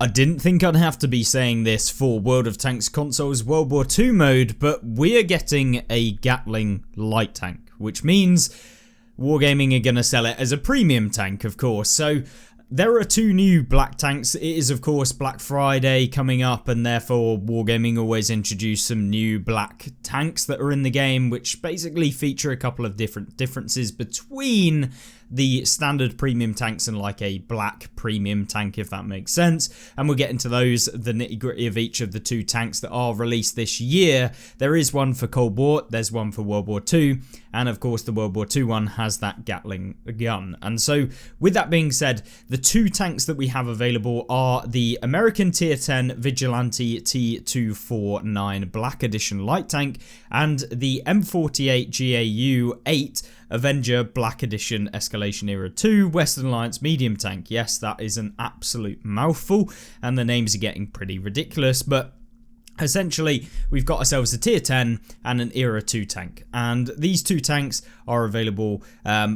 I didn't think I'd have to be saying this for World of Tanks consoles World War II mode, but we are getting a Gatling light tank, which means Wargaming are going to sell it as a premium tank, of course. So there are two new black tanks. It is, of course, Black Friday coming up, and therefore Wargaming always introduce some new black tanks that are in the game, which basically feature a couple of differences between the standard premium tanks and like a black premium tank, if that makes sense. And we'll get into those, the nitty gritty of each of the two tanks that are released this year. There is one for Cold War, there's one for World War II, and of course the World War II one has that Gatling gun. And so with that being said, the two tanks that we have available are the American Tier 10 Vigilante T249 Black Edition light tank and the M48 GAU 8 Avenger Black Edition Escalation Era 2 Western Alliance medium tank. Yes, that is an absolute mouthful, and the names are getting pretty ridiculous, but essentially, we've got ourselves a Tier 10 and an Era 2 tank, and these two tanks are available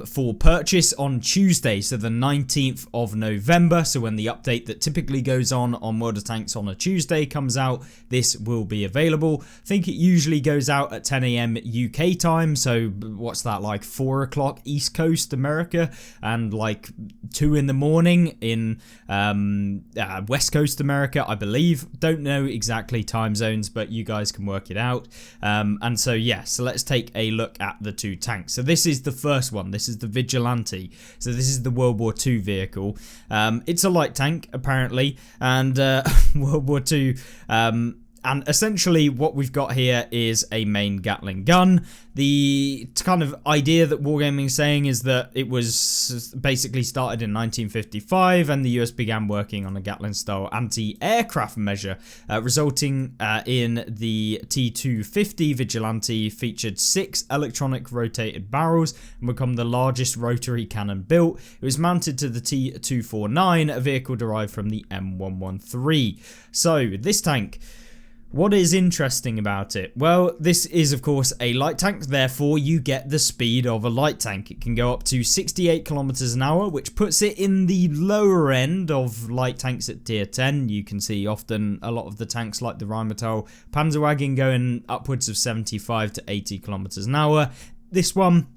for purchase on Tuesday, so the 19th of November. So when the update that typically goes on World of Tanks on a Tuesday comes out, this will be available. I think it usually goes out at 10 AM UK time, so what's that, like 4 o'clock East Coast America, and like 2 in the morning in West Coast America, I believe. Don't know exactly time zones, but you guys can work it out. And so yeah, so let's take a look at the two tanks. So this is the first one. This is the Vigilante. So this is the World War II vehicle. It's a light tank apparently, and World War II. And essentially what we've got here is a main Gatling gun. The kind of idea that Wargaming is saying is that it was basically started in 1955 and the US began working on a Gatling-style anti-aircraft measure, resulting in the T250 Vigilante featured 6 electronic rotated barrels and become the largest rotary cannon built. It was mounted to the T249, a vehicle derived from the M113. So this tank, what is interesting about it? Well, this is of course a light tank, therefore you get the speed of a light tank. It can go up to 68 kilometers an hour, which puts it in the lower end of light tanks at tier 10. You can see often a lot of the tanks like the Rheinmetall Panzerwagen going upwards of 75 to 80 kilometers an hour. This one,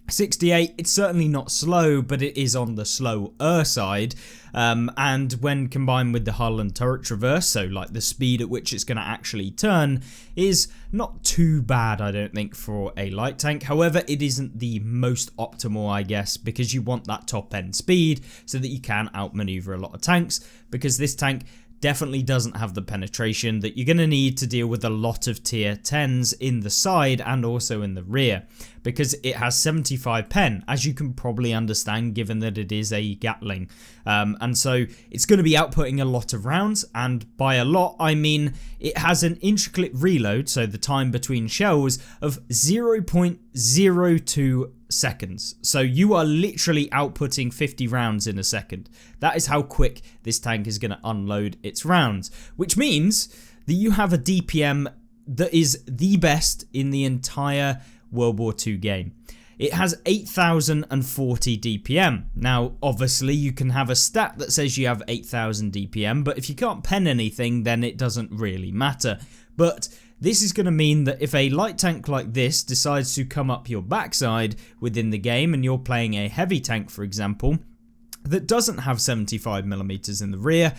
68, it's certainly not slow, but it is on the slower side, and when combined with the hull and turret traverse, so like the speed at which it's going to actually turn, is not too bad, I don't think, for a light tank. However, it isn't the most optimal, I guess, because you want that top end speed so that you can outmaneuver a lot of tanks, because this tank definitely doesn't have the penetration that you're going to need to deal with a lot of tier 10s in the side and also in the rear, because it has 75 pen, as you can probably understand, given that it is a Gatling. And so it's going to be outputting a lot of rounds, and by a lot I mean it has an inch-clip reload, so the time between shells, of 0.02 seconds. So you are literally outputting 50 rounds in a second. That is how quick this tank is going to unload its rounds, which means that you have a DPM that is the best in the entire World War II game. It has 8,040 DPM. Now, obviously, you can have a stat that says you have 8,000 DPM, but if you can't pen anything, then it doesn't really matter. But this is going to mean that if a light tank like this decides to come up your backside within the game, and you're playing a heavy tank, for example, that doesn't have 75mm in the rear,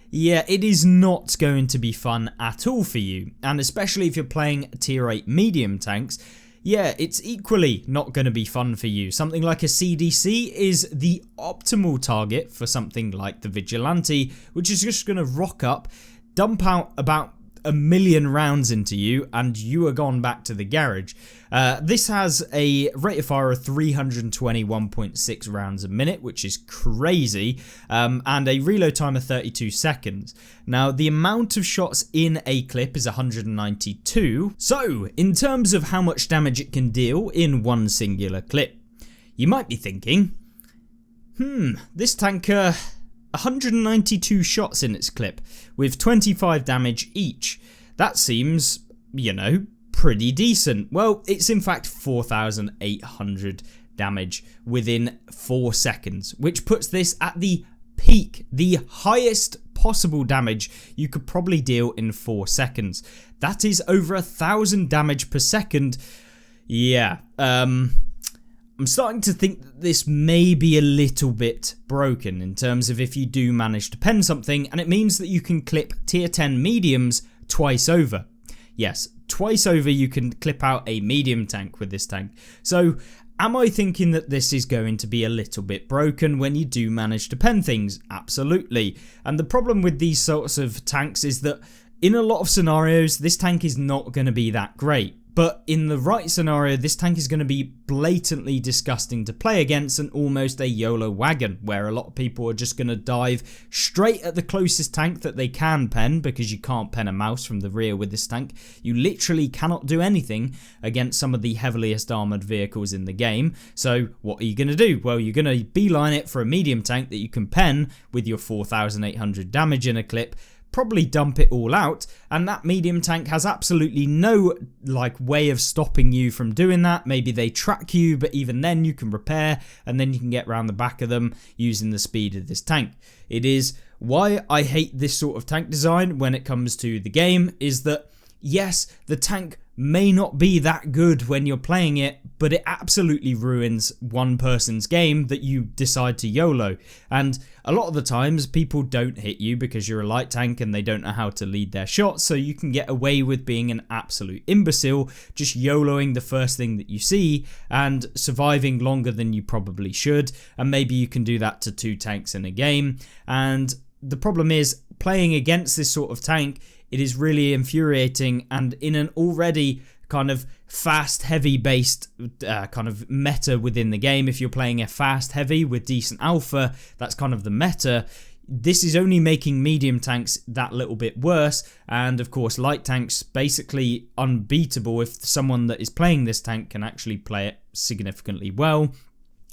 yeah, it is not going to be fun at all for you. And especially if you're playing tier 8 medium tanks, yeah, it's equally not going to be fun for you. Something like a CDC is the optimal target for something like the Vigilante, which is just going to rock up, dump out about 1 million rounds into you, and you are gone back to the garage. This has a rate of fire of 321.6 rounds a minute, which is crazy, and a reload time of 32 seconds. Now, the amount of shots in a clip is 192. So, in terms of how much damage it can deal in one singular clip, you might be thinking, this tank, 192 shots in its clip with 25 damage each. That seems, you know, pretty decent. Well, it's in fact 4,800 damage within 4 seconds, which puts this at the peak, the highest possible damage you could probably deal in 4 seconds. That is over 1,000 damage per second. Yeah, I'm starting to think that this may be a little bit broken in terms of if you do manage to pen something, and it means that you can clip tier 10 mediums twice over. Yes, twice over you can clip out a medium tank with this tank. So am I thinking that this is going to be a little bit broken when you do manage to pen things? Absolutely. And the problem with these sorts of tanks is that in a lot of scenarios, this tank is not going to be that great. But in the right scenario, this tank is going to be blatantly disgusting to play against and almost a YOLO wagon, where a lot of people are just going to dive straight at the closest tank that they can pen, because you can't pen a mouse from the rear with this tank. You literally cannot do anything against some of the heaviest armoured vehicles in the game. So what are you going to do? Well, you're going to beeline it for a medium tank that you can pen with your 4,800 damage in a clip, probably dump it all out, and that medium tank has absolutely no way of stopping you from doing that. Maybe they track you, but even then you can repair, and then you can get around the back of them using the speed of this tank. It is why I hate this sort of tank design when it comes to the game, is that yes, the tank may not be that good when you're playing it, but it absolutely ruins one person's game that you decide to YOLO. And a lot of the times people don't hit you because you're a light tank and they don't know how to lead their shots, so you can get away with being an absolute imbecile, just YOLOing the first thing that you see and surviving longer than you probably should. And maybe you can do that to 2 tanks in a game. And the problem is, playing against this sort of tank, it is really infuriating, and in an already kind of fast heavy based kind of meta within the game, if you're playing a fast heavy with decent alpha, that's kind of the meta. This is only making medium tanks that little bit worse, and of course light tanks basically unbeatable if someone that is playing this tank can actually play it significantly well.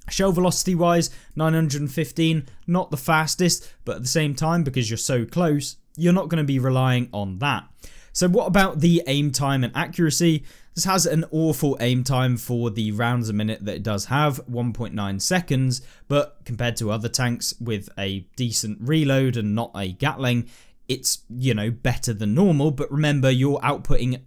Shell velocity wise, 915, not the fastest, but at the same time, because you're so close, you're not going to be relying on that. So what about the aim time and accuracy? This has an awful aim time for the rounds a minute that it does have, 1.9 seconds, but compared to other tanks with a decent reload and not a Gatling, it's, you know, better than normal. But remember, you're outputting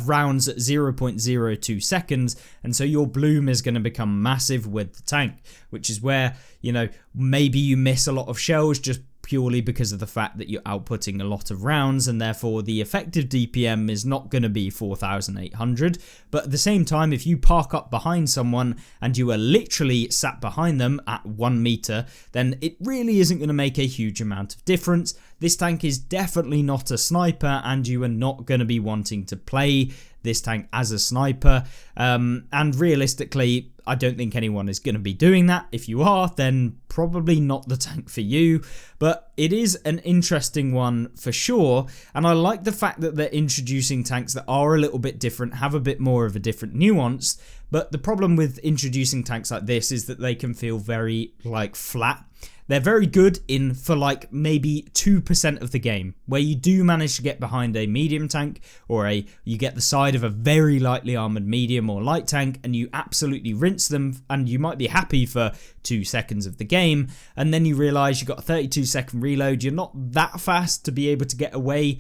rounds at 0.02 seconds, and so your bloom is going to become massive with the tank, which is where, you know, maybe you miss a lot of shells just purely because of the fact that you're outputting a lot of rounds, and therefore the effective DPM is not going to be 4,800. But at the same time, if you park up behind someone and you are literally sat behind them at 1 meter, then it really isn't going to make a huge amount of difference. This tank is definitely not a sniper, and you are not going to be wanting to play this tank as a sniper, and realistically I don't think anyone is going to be doing that. If you are, then probably not the tank for you, but it is an interesting one for sure. And I like the fact that they're introducing tanks that are a little bit different, have a bit more of a different nuance. But the problem with introducing tanks like this is that they can feel very flat. They're very good in for maybe 2% of the game, where you do manage to get behind a medium tank, or you get the side of a very lightly armoured medium or light tank, and you absolutely rinse them, and you might be happy for 2 seconds of the game, and then you realise you've got a 32-second reload. You're not that fast to be able to get away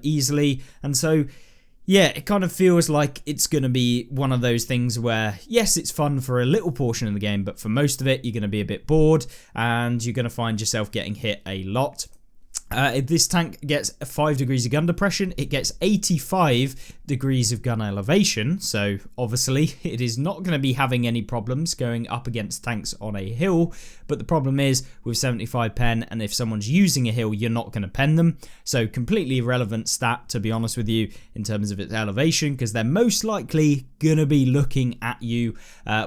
easily, and so yeah, it kind of feels like it's going to be one of those things where, yes, it's fun for a little portion of the game, but for most of it, you're going to be a bit bored, and you're going to find yourself getting hit a lot. If this tank gets 5 degrees of gun depression, it gets 85 degrees of gun elevation, so obviously it is not going to be having any problems going up against tanks on a hill. But the problem is with 75 pen, and if someone's using a hill, you're not going to pen them. So completely irrelevant stat, to be honest with you, in terms of its elevation, because they're most likely going to be looking at you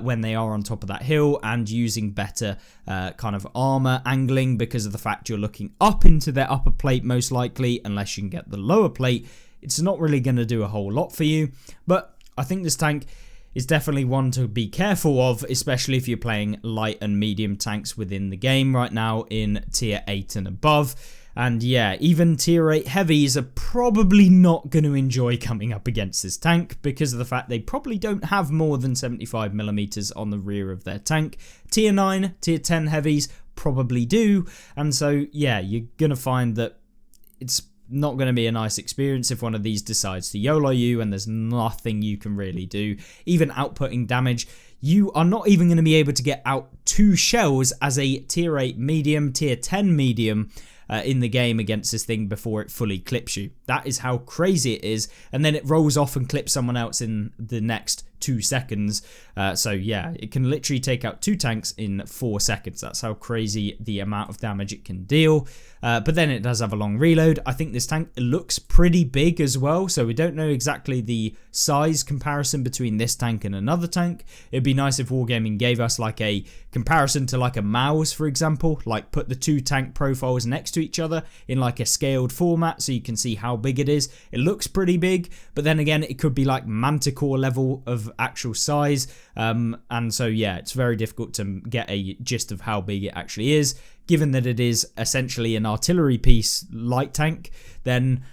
when they are on top of that hill and using better kind of armor angling, because of the fact you're looking up into their upper plate most likely, unless you can get the lower plate. It's not really going to do a whole lot for you, but I think this tank is definitely one to be careful of, especially if you're playing light and medium tanks within the game right now in tier 8 and above. And yeah, even tier 8 heavies are probably not going to enjoy coming up against this tank, because of the fact they probably don't have more than 75mm on the rear of their tank. Tier 9, tier 10 heavies probably do. And so, yeah, you're going to find that it's not going to be a nice experience if one of these decides to YOLO you and there's nothing you can really do. Even outputting damage, you are not even going to be able to get out 2 shells as a tier 8 medium, tier 10 medium in the game against this thing before it fully clips you. That is how crazy it is. And then it rolls off and clips someone else in the next 2 seconds. So yeah, it can literally take out 2 tanks in 4 seconds. That's how crazy the amount of damage it can deal. But then it does have a long reload. I think this tank looks pretty big as well, so we don't know exactly the size comparison between this tank and another tank. It'd be nice if Wargaming gave us like a comparison to like a mouse, for example, like put the 2 tank profiles next to each other in like a scaled format so you can see how big it is. It looks pretty big, but then again, it could be like Manticore level of actual size. And so yeah, it's very difficult to get a gist of how big it actually is. Given that it is essentially an artillery piece light tank, then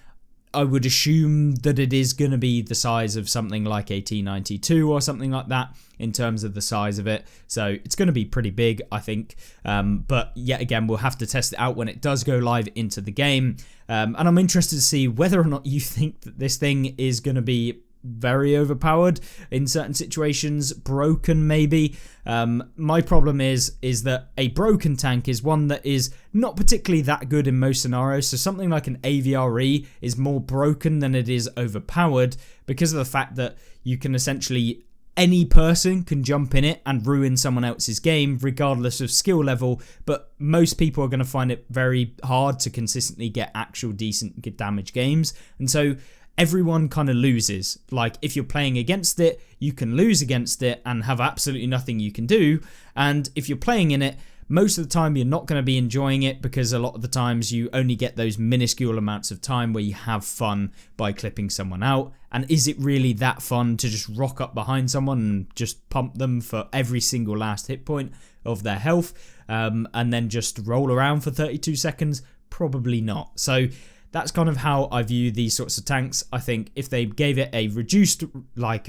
I would assume that it is going to be the size of something like a T92 or something like that in terms of the size of it. So it's going to be pretty big, I think. But yet again, we'll have to test it out when it does go live into the game. And I'm interested to see whether or not you think that this thing is going to be very overpowered in certain situations, broken maybe. My problem is that a broken tank is one that is not particularly that good in most scenarios. So something like an AVRE is more broken than it is overpowered because of the fact that you can essentially, any person can jump in it and ruin someone else's game regardless of skill level, but most people are going to find it very hard to consistently get actual decent damage games. And so everyone kind of loses. Like if you're playing against it, you can lose against it and have absolutely nothing you can do. And if you're playing in it, most of the time you're not going to be enjoying it because a lot of the times you only get those minuscule amounts of time where you have fun by clipping someone out. And is it really that fun to just rock up behind someone and just pump them for every single last hit point of their health and then just roll around for 32 seconds? Probably not. So that's kind of how I view these sorts of tanks. I think if they gave it a reduced like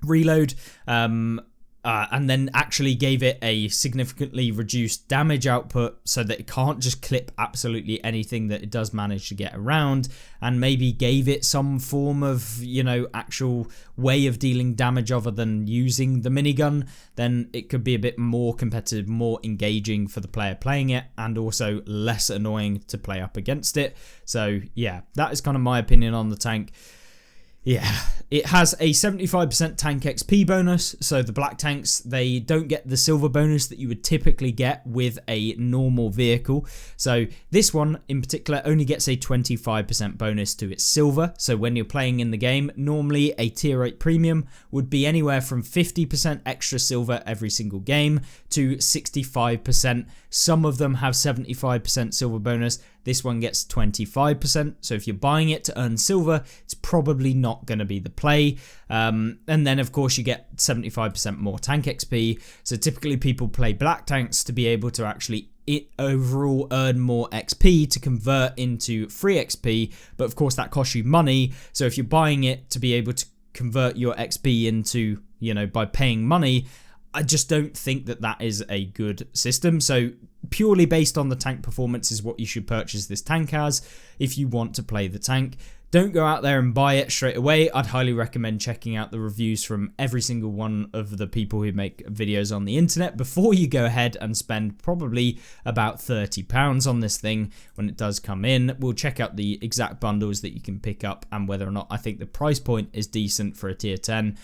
reload and then actually gave it a significantly reduced damage output so that it can't just clip absolutely anything that it does manage to get around, and maybe gave it some form of, you know, actual way of dealing damage other than using the minigun, then it could be a bit more competitive, more engaging for the player playing it, and also less annoying to play up against it. So yeah, that is kind of my opinion on the tank. Yeah, it has a 75% tank XP bonus, so the black tanks, they don't get the silver bonus that you would typically get with a normal vehicle. So this one in particular only gets a 25% bonus to its silver. So when you're playing in the game, normally a tier 8 premium would be anywhere from 50% extra silver every single game to 65%. Some of them have 75% silver bonus. This one gets 25%. So if you're buying it to earn silver, it's probably not going to be the play. And then of course you get 75% more tank XP. So typically people play black tanks to be able to actually overall earn more XP to convert into free XP. But of course that costs you money. So if you're buying it to be able to convert your XP into, you know, by paying money, I just don't think that that is a good system. So purely based on the tank performance is what you should purchase this tank as if you want to play the tank. Don't go out there and buy it straight away. I'd highly recommend checking out the reviews from every single one of the people who make videos on the internet before you go ahead and spend probably about £30 on this thing when it does come in. We'll check out the exact bundles that you can pick up and whether or not I think the price point is decent for a tier 10.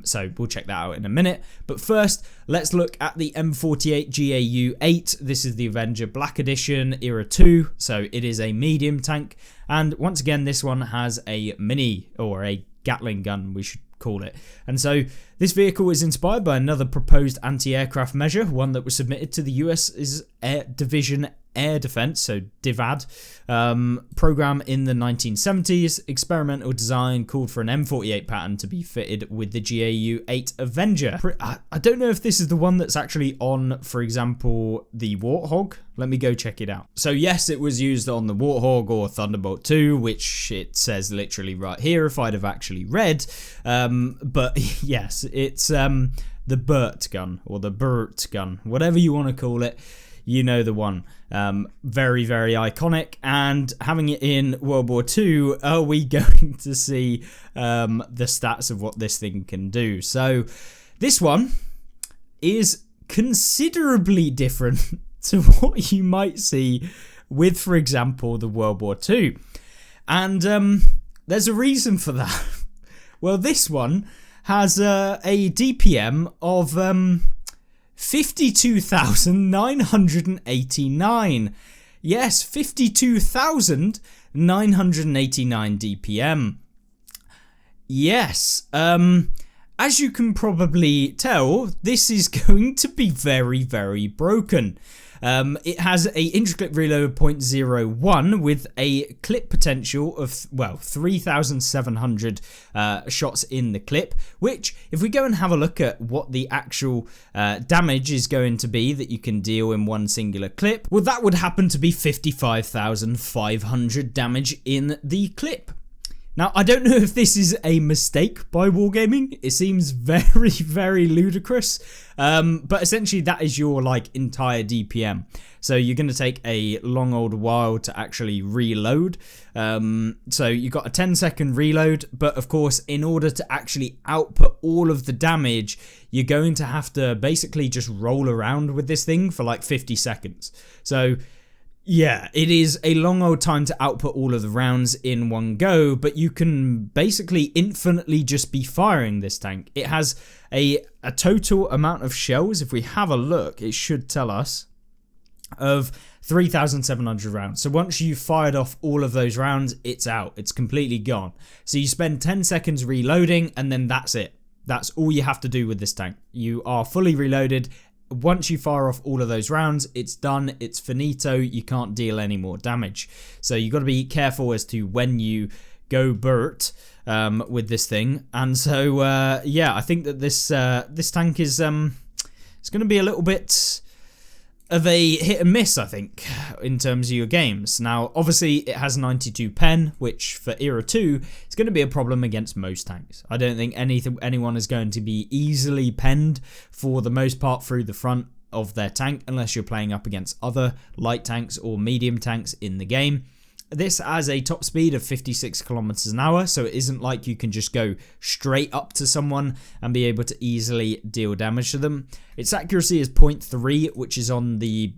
So we'll check that out in a minute. But first, let's look at the M48 GAU-8. This is the Avenger Black Edition Era 2. So it is a medium tank. And once again, this one has a mini, or a Gatling gun, we should call it. And so this vehicle is inspired by another proposed anti-aircraft measure, one that was submitted to the US's Division Air Defense, so DIVAD, program in the 1970s. Experimental design called for an M48 pattern to be fitted with the GAU-8 Avenger. I don't know if this is the one that's actually on, for example, the Warthog. Let me go check it out. So yes, it was used on the Warthog or Thunderbolt 2, which it says literally right here if I'd have actually read. But yes, it's the Burt gun, or the Burt gun, whatever you want to call it. you know the one. Very, very iconic. And having it in World War II, are we going to see the stats of what this thing can do? So this one is considerably different to what you might see with, for example, the World War II. And there's a reason for that. Well, this one has a DPM of 52,989. Yes, 52,989 DPM. Yes, as you can probably tell, this is going to be very, very broken. It has a intraclip reload of 0.01 with a clip potential of, well, 3,700 shots in the clip, which, if we go and have a look at what the actual damage is going to be that you can deal in one singular clip, well, that would happen to be 55,500 damage in the clip. Now, I don't know if this is a mistake by Wargaming. It seems very, very ludicrous. But essentially, that is your entire DPM. So you're going to take a long old while to actually reload. So you got a 10-second reload. But of course, in order to actually output all of the damage, you're going to have to basically just roll around with this thing for 50 seconds. So yeah, it is a long old time to output all of the rounds in one go, but you can basically infinitely just be firing this tank. It has a total amount of shells, if we have a look, it should tell us, of 3,700 rounds. So once you've fired off all of those rounds, it's out. It's completely gone. So you spend 10 seconds reloading, and then that's it. That's all you have to do with this tank. You are fully reloaded. Once you fire off all of those rounds, it's done, it's finito, you can't deal any more damage. So you've got to be careful as to when you go Burt with this thing. And so, yeah, I think that this tank is it's going to be a little bit of a hit and miss, I think, in terms of your games. Now, obviously, it has 92 pen, which for Era 2 is going to be a problem against most tanks. I don't think anyone is going to be easily penned for the most part through the front of their tank, unless you're playing up against other light tanks or medium tanks in the game. This has a top speed of 56 kilometers an hour, so it isn't like you can just go straight up to someone and be able to easily deal damage to them. Its accuracy is 0.3, which is on the,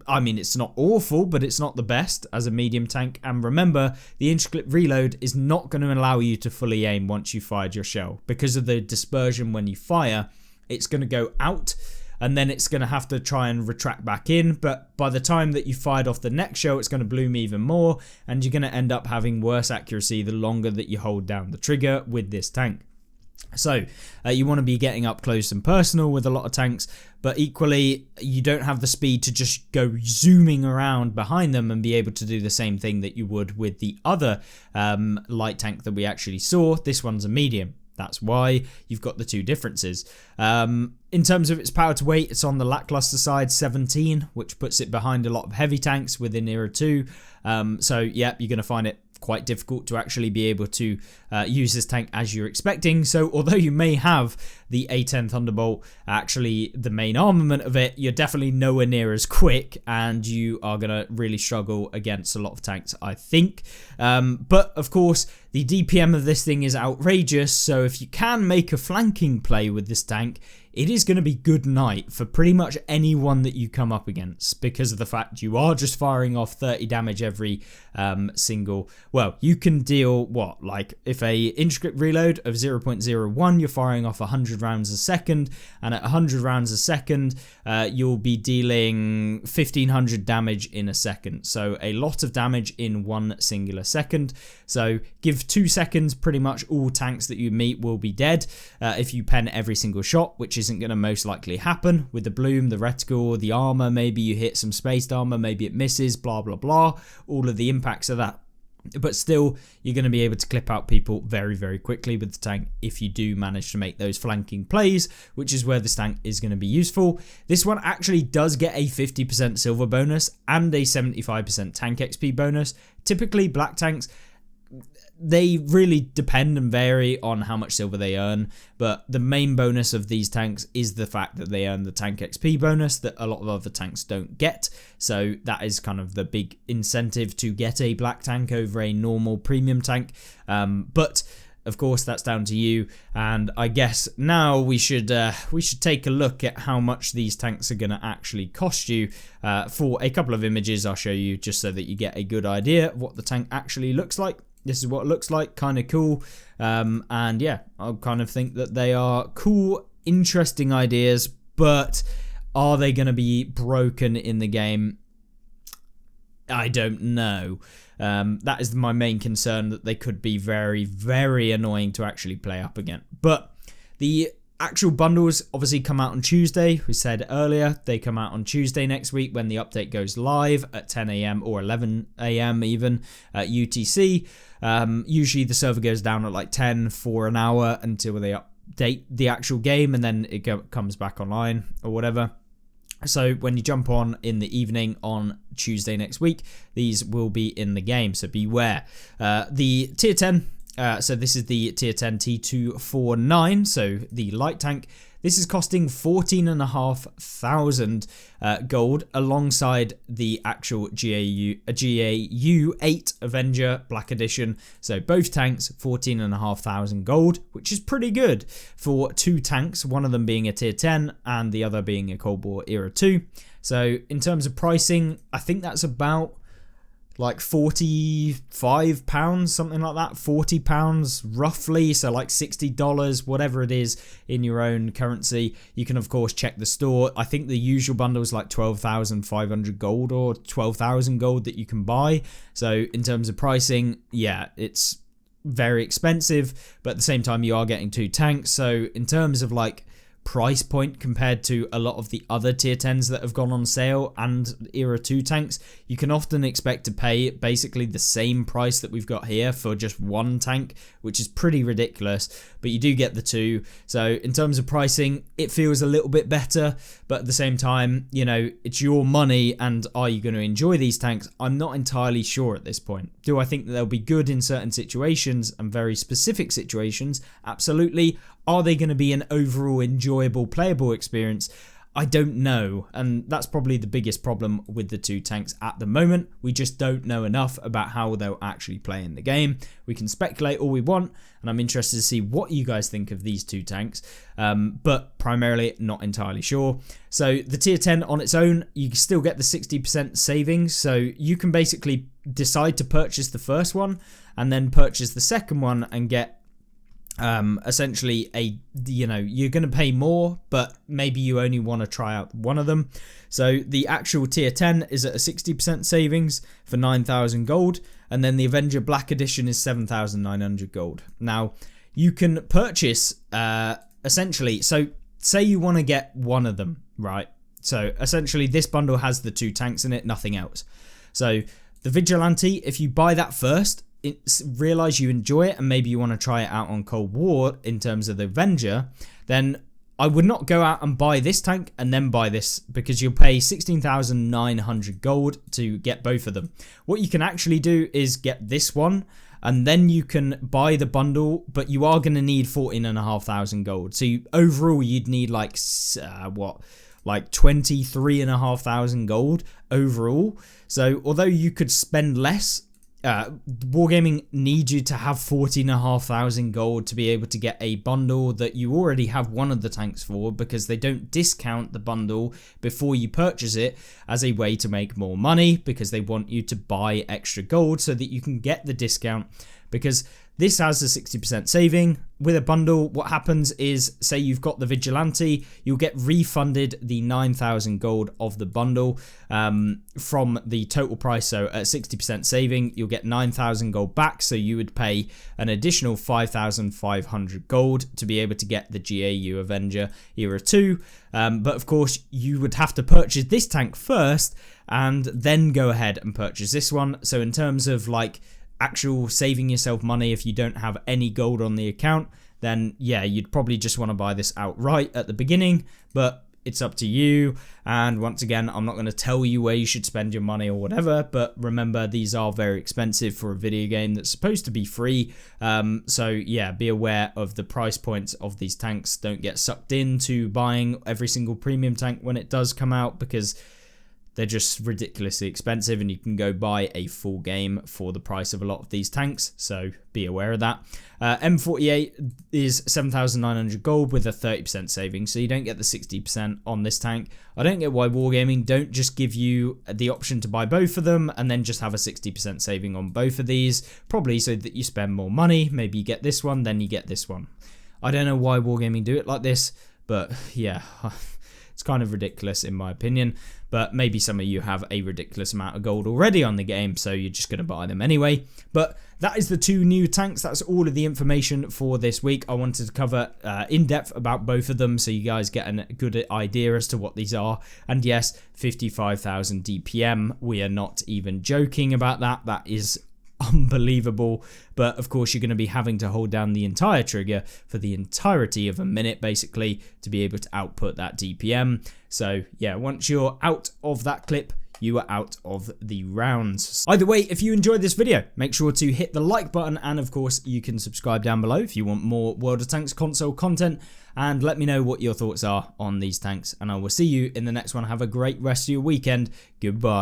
I mean, it's not awful, but it's not the best as a medium tank. And remember, the intraclip reload is not going to allow you to fully aim once you fired your shell. Because of the dispersion when you fire, it's going to go out, and then it's going to have to try and retract back in. But by the time that you fired off the next shell, it's going to bloom even more, and you're going to end up having worse accuracy the longer that you hold down the trigger with this tank. So you want to be getting up close and personal with a lot of tanks, but equally you don't have the speed to just go zooming around behind them and be able to do the same thing that you would with the other light tank that we actually saw. This one's a medium. That's why you've got the two differences. In terms of its power to weight, it's on the lackluster side, 17, which puts it behind a lot of heavy tanks within Era 2. So, yeah, you're going to find it quite difficult to actually be able to use this tank as you're expecting. So although you may have the A10 Thunderbolt, actually the main armament of it, you're definitely nowhere near as quick, and you are going to really struggle against a lot of tanks, I think. But of course, the DPM of this thing is outrageous, so if you can make a flanking play with this tank, it is going to be good night for pretty much anyone that you come up against, because of the fact you are just firing off 30 damage every single, well, you can deal, what, like if a intraclip reload of 0.01, you're firing off 100 rounds a second, and at 100 rounds a second, you'll be dealing 1500 damage in a second. So a lot of damage in one singular second. So give 2 seconds, pretty much all tanks that you meet will be dead if you pen every single shot, which isn't going to most likely happen with the bloom, the reticle, the armor. Maybe you hit some spaced armor, maybe it misses, blah blah blah, all of the impacts of that. But still, you're going to be able to clip out people very, very quickly with the tank if you do manage to make those flanking plays, which is where this tank is going to be useful. This one actually does get a 50% silver bonus and a 75% tank XP bonus. Typically, black tanks they really depend and vary on how much silver they earn, but the main bonus of these tanks is the fact that they earn the tank XP bonus that a lot of other tanks don't get. So that is kind of the big incentive to get a black tank over a normal premium tank. But of course, that's down to you, and I guess now we should take a look at how much these tanks are going to actually cost you. For a couple of images I'll show you just so that you get a good idea of what the tank actually looks like. This is what it looks like, kind of cool, and yeah, I kind of think that they are cool, interesting ideas, but are they going to be broken in the game? I don't know. That is my main concern, that they could be very, very annoying to actually play up again. But the actual bundles obviously come out on Tuesday. We said earlier they come out on Tuesday next week when the update goes live at 10 a.m. or 11 a.m. even at UTC. Usually the server goes down at like 10 for an hour until they update the actual game, and then it comes back online or whatever. So when you jump on in the evening on Tuesday next week, these will be in the game, so beware. The tier 10, so this is the tier 10 T249, so the light tank. This is costing 14,500 gold alongside the actual GAU 8 Avenger Black Edition. So both tanks, 14,500 gold, which is pretty good for two tanks, one of them being a tier 10 and the other being a Cold War Era 2. So in terms of pricing, I think that's about like £45, something like that, £40 roughly, so like $60, whatever it is in your own currency. You can of course check the store. I think the usual bundle is like 12,500 gold or 12,000 gold that you can buy. So in terms of pricing, yeah, it's very expensive, but at the same time you are getting two tanks. So in terms of like price point compared to a lot of the other tier 10s that have gone on sale and Era 2 tanks, you can often expect to pay basically the same price that we've got here for just one tank, which is pretty ridiculous, but you do get the two. So in terms of pricing, it feels a little bit better, but at the same time, you know, it's your money, and are you going to enjoy these tanks? I'm not entirely sure at this point. Do I think that they'll be good in certain situations and very specific situations? Absolutely. Are they going to be an overall enjoyable, playable experience? I don't know, and that's probably the biggest problem with the two tanks at the moment. We just don't know enough about how they'll actually play in the game. We can speculate all we want, and I'm interested to see what you guys think of these two tanks, but primarily not entirely sure. So the tier 10 on its own, you still get the 60% savings, so you can basically decide to purchase the first one and then purchase the second one and get essentially you're going to pay more, but maybe you only want to try out one of them. So the actual tier 10 is at a 60% savings for 9,000 gold, and then the Avenger Black Edition is 7,900 gold. Now you can purchase essentially, so say you want to get one of them, right? So essentially this bundle has the two tanks in it, nothing else. So the Vigilante, if you buy that first, realize you enjoy it and maybe you want to try it out on Cold War in terms of the Avenger, then I would not go out and buy this tank and then buy this, because you'll pay 16,900 gold to get both of them. What you can actually do is get this one and then you can buy the bundle, but you are going to need 14,500 gold. So overall you'd need like 23,500 gold overall. So although you could spend less, Wargaming needs you to have 14,500 gold to be able to get a bundle that you already have one of the tanks for, because they don't discount the bundle before you purchase it as a way to make more money, because they want you to buy extra gold so that you can get the discount. Because this has a 60% saving. With a bundle, what happens is, say you've got the Vigilante, you'll get refunded the 9,000 gold of the bundle from the total price. So at 60% saving, you'll get 9,000 gold back. So you would pay an additional 5,500 gold to be able to get the GAU Avenger Era 2. But of course, you would have to purchase this tank first and then go ahead and purchase this one. So in terms of like actual saving yourself money, if you don't have any gold on the account, then yeah, you'd probably just want to buy this outright at the beginning. But it's up to you. And once again, I'm not going to tell you where you should spend your money or whatever, but remember, these are very expensive for a video game that's supposed to be free. So yeah, be aware of the price points of these tanks. Don't get sucked into buying every single premium tank when it does come out, because they're just ridiculously expensive, and you can go buy a full game for the price of a lot of these tanks, so be aware of that. M48 is 7,900 gold with a 30% saving, so you don't get the 60% on this tank. I don't get why Wargaming don't just give you the option to buy both of them and then just have a 60% saving on both of these, probably so that you spend more money. Maybe you get this one, then you get this one. I don't know why Wargaming do it like this, but yeah, it's kind of ridiculous in my opinion. But maybe some of you have a ridiculous amount of gold already on the game, so you're just going to buy them anyway. But that is the 2 new tanks. That's all of the information for this week. I wanted to cover in depth about both of them, so you guys get a good idea as to what these are. And yes, 55,000 DPM. We are not even joking about that. That is unbelievable. But of course, you're going to be having to hold down the entire trigger for the entirety of a minute, basically, to be able to output that DPM. So yeah, once you're out of that clip, you are out of the rounds. Either way, if you enjoyed this video, make sure to hit the like button, and of course you can subscribe down below if you want more World of Tanks console content, and let me know what your thoughts are on these tanks, and I will see you in the next one. Have a great rest of your weekend. Goodbye.